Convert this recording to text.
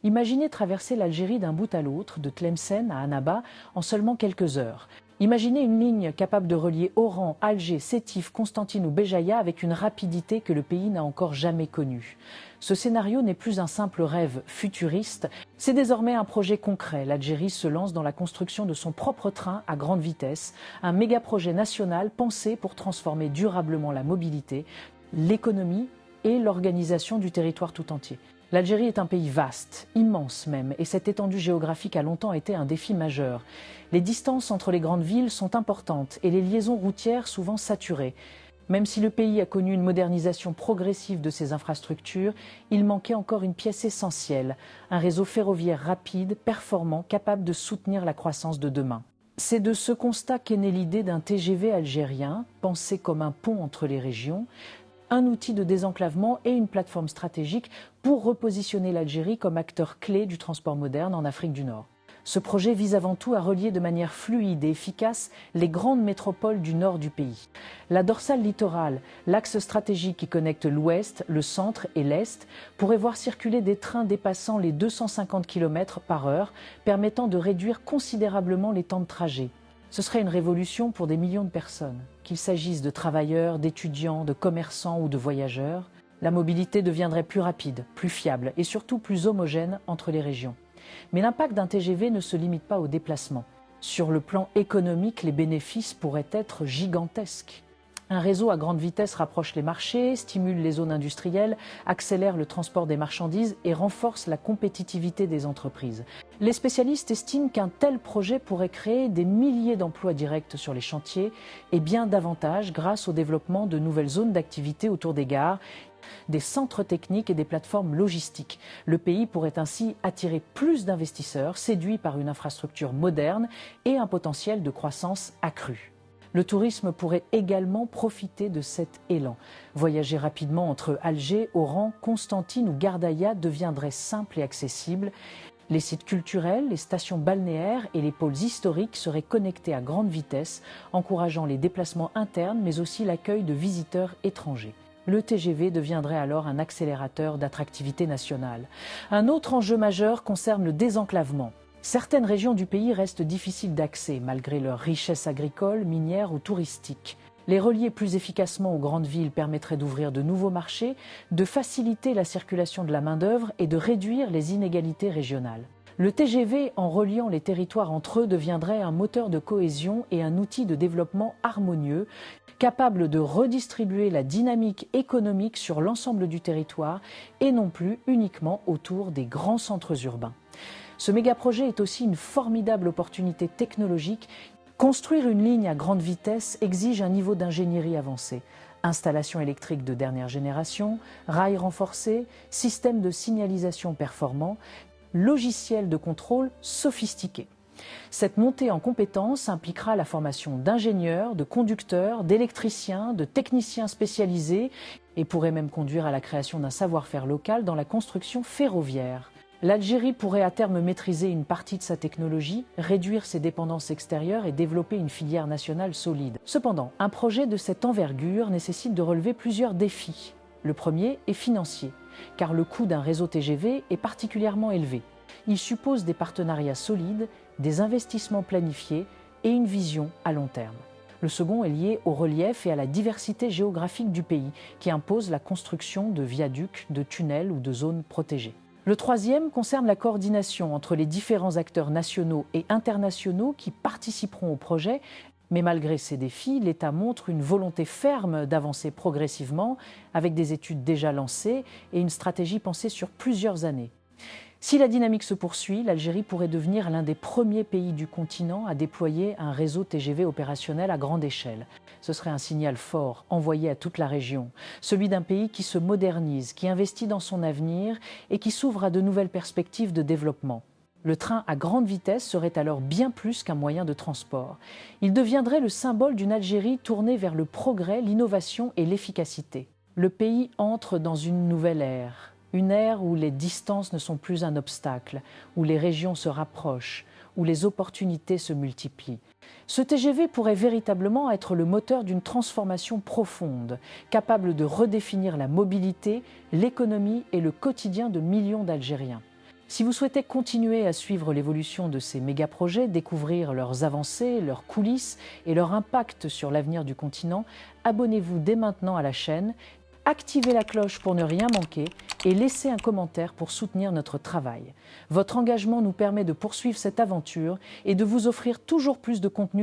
Imaginez traverser l'Algérie d'un bout à l'autre, de Tlemcen à Annaba, en seulement quelques heures. Imaginez une ligne capable de relier Oran, Alger, Sétif, Constantine ou Béjaïa avec une rapidité que le pays n'a encore jamais connue. Ce scénario n'est plus un simple rêve futuriste, c'est désormais un projet concret. L'Algérie se lance dans la construction de son propre train à grande vitesse, un méga-projet national pensé pour transformer durablement la mobilité, l'économie et l'organisation du territoire tout entier. L'Algérie est un pays vaste, immense même, et cette étendue géographique a longtemps été un défi majeur. Les distances entre les grandes villes sont importantes et les liaisons routières souvent saturées. Même si le pays a connu une modernisation progressive de ses infrastructures, il manquait encore une pièce essentielle, un réseau ferroviaire rapide, performant, capable de soutenir la croissance de demain. C'est de ce constat qu'est née l'idée d'un TGV algérien, pensé comme un pont entre les régions, un outil de désenclavement et une plateforme stratégique pour repositionner l'Algérie comme acteur clé du transport moderne en Afrique du Nord. Ce projet vise avant tout à relier de manière fluide et efficace les grandes métropoles du nord du pays. La dorsale littorale, l'axe stratégique qui connecte l'ouest, le centre et l'est, pourrait voir circuler des trains dépassant les 250 km/h, permettant de réduire considérablement les temps de trajet. Ce serait une révolution pour des millions de personnes. Qu'il s'agisse de travailleurs, d'étudiants, de commerçants ou de voyageurs, la mobilité deviendrait plus rapide, plus fiable et surtout plus homogène entre les régions. Mais l'impact d'un TGV ne se limite pas au déplacement. Sur le plan économique, les bénéfices pourraient être gigantesques. Un réseau à grande vitesse rapproche les marchés, stimule les zones industrielles, accélère le transport des marchandises et renforce la compétitivité des entreprises. Les spécialistes estiment qu'un tel projet pourrait créer des milliers d'emplois directs sur les chantiers et bien davantage grâce au développement de nouvelles zones d'activité autour des gares, des centres techniques et des plateformes logistiques. Le pays pourrait ainsi attirer plus d'investisseurs séduits par une infrastructure moderne et un potentiel de croissance accru. Le tourisme pourrait également profiter de cet élan. Voyager rapidement entre Alger, Oran, Constantine ou Gardaïa deviendrait simple et accessible. Les sites culturels, les stations balnéaires et les pôles historiques seraient connectés à grande vitesse, encourageant les déplacements internes mais aussi l'accueil de visiteurs étrangers. Le TGV deviendrait alors un accélérateur d'attractivité nationale. Un autre enjeu majeur concerne le désenclavement. Certaines régions du pays restent difficiles d'accès, malgré leur richesse agricole, minière ou touristique. Les relier plus efficacement aux grandes villes permettrait d'ouvrir de nouveaux marchés, de faciliter la circulation de la main-d'œuvre et de réduire les inégalités régionales. Le TGV, en reliant les territoires entre eux, deviendrait un moteur de cohésion et un outil de développement harmonieux, capable de redistribuer la dynamique économique sur l'ensemble du territoire et non plus uniquement autour des grands centres urbains. Ce méga-projet est aussi une formidable opportunité technologique. Construire une ligne à grande vitesse exige un niveau d'ingénierie avancé. Installation électrique de dernière génération, rails renforcés, système de signalisation performant, logiciels de contrôle sophistiqués. Cette montée en compétences impliquera la formation d'ingénieurs, de conducteurs, d'électriciens, de techniciens spécialisés et pourrait même conduire à la création d'un savoir-faire local dans la construction ferroviaire. L'Algérie pourrait à terme maîtriser une partie de sa technologie, réduire ses dépendances extérieures et développer une filière nationale solide. Cependant, un projet de cette envergure nécessite de relever plusieurs défis. Le premier est financier, car le coût d'un réseau TGV est particulièrement élevé. Il suppose des partenariats solides, des investissements planifiés et une vision à long terme. Le second est lié au relief et à la diversité géographique du pays, qui impose la construction de viaducs, de tunnels ou de zones protégées. Le troisième concerne la coordination entre les différents acteurs nationaux et internationaux qui participeront au projet. Mais malgré ces défis, l'État montre une volonté ferme d'avancer progressivement avec des études déjà lancées et une stratégie pensée sur plusieurs années. Si la dynamique se poursuit, l'Algérie pourrait devenir l'un des premiers pays du continent à déployer un réseau TGV opérationnel à grande échelle. Ce serait un signal fort envoyé à toute la région, celui d'un pays qui se modernise, qui investit dans son avenir et qui s'ouvre à de nouvelles perspectives de développement. Le train à grande vitesse serait alors bien plus qu'un moyen de transport. Il deviendrait le symbole d'une Algérie tournée vers le progrès, l'innovation et l'efficacité. Le pays entre dans une nouvelle ère. Une ère où les distances ne sont plus un obstacle, où les régions se rapprochent, où les opportunités se multiplient. Ce TGV pourrait véritablement être le moteur d'une transformation profonde, capable de redéfinir la mobilité, l'économie et le quotidien de millions d'Algériens. Si vous souhaitez continuer à suivre l'évolution de ces méga-projets, découvrir leurs avancées, leurs coulisses et leur impact sur l'avenir du continent, abonnez-vous dès maintenant à la chaîne, activez la cloche pour ne rien manquer et laissez un commentaire pour soutenir notre travail. Votre engagement nous permet de poursuivre cette aventure et de vous offrir toujours plus de contenu